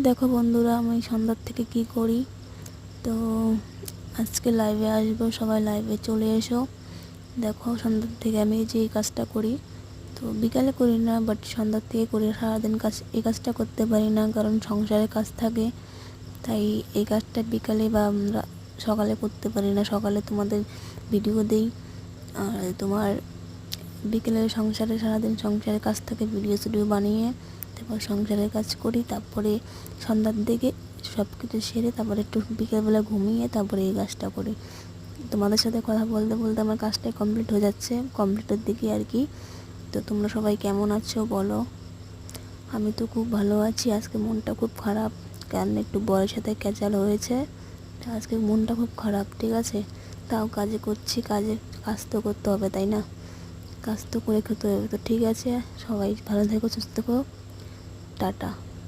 দেখো বন্ধুরা, আমি সন্ধ্যার থেকে কি করি। তো আজকে লাইভে আসবো, সবাই লাইভে চলে এসো। দেখো সন্ধ্যার থেকে আমি যে এই কাজটা করি, তো বিকালে করি না, বাট সন্ধ্যার থেকে করি। সারাদিন এই কাজটা করতে পারি না, কারণ সংসারের কাজ থাকে। তাই এই কাজটা বিকালে বা আমরা সকালে করতে পারি না। সকালে তোমাদের ভিডিও দেই, আর তোমার বিকেলে সারাদিন সংসারের কাজ থাকে, ভিডিও বানিয়ে তারপর সংসারের কাজ করি। তারপরে সন্ধ্যার দিকে সব কিছু সেরে তারপরে একটু বিকেলবেলা ঘুমিয়ে তারপরে এই কাজটা করি। তোমাদের সাথে কথা বলতে বলতে আমার কাজটাই কমপ্লিট হয়ে যাচ্ছে, কমপ্লিটের দিকে আর কি। তো তোমরা সবাই কেমন আছো বলো। আমি তো খুব ভালো আছি। আজকে মনটা খুব খারাপ, কারণ একটু বরের সাথে ক্যাচাল হয়েছে। আজকে মনটা খুব খারাপ, ঠিক আছে। তাও কাজ তো করতে হবে, তাই না? কাজ তো করে খেতে হবে। তো ঠিক আছে, সবাই ভালো থেকো, সুস্থ থেকো, টাটা।